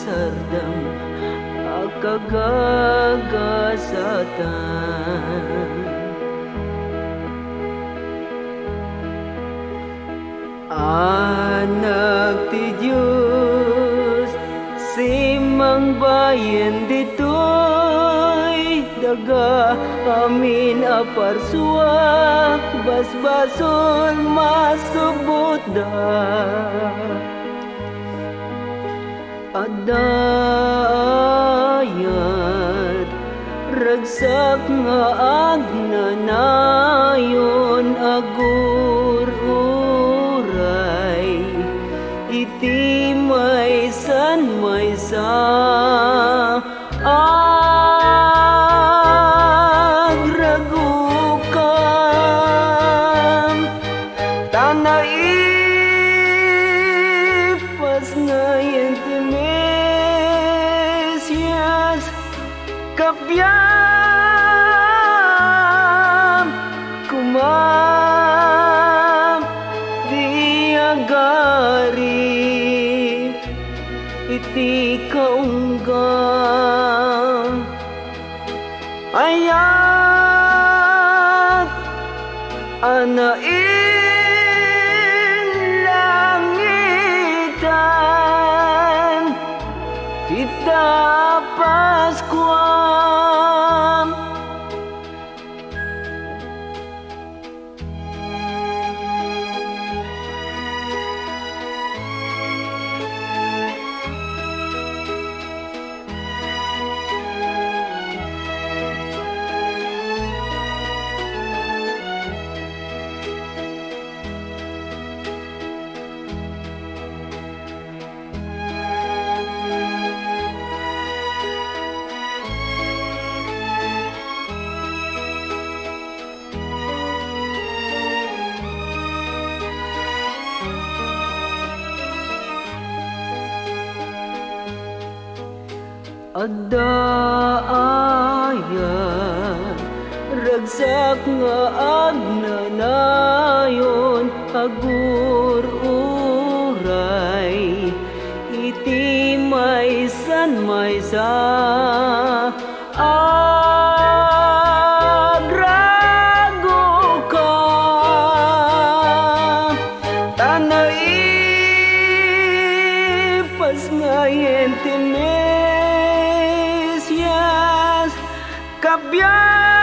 sardam akagagasatan. Anak ti Diyos, simang bayan ditoy daga amin aparsua basbason masubot da. Adayat ragsak nga agnanayon agur uray iti maysan maysa agragukam tanaipas ngayon timesias kapyam kumam diagari iti kaunggang ayat anaing langitan ita Paskuam. Adayat ragsak nga agnanayon agur uray iti maysan maysa agragukam tanaipas ngayon kapyam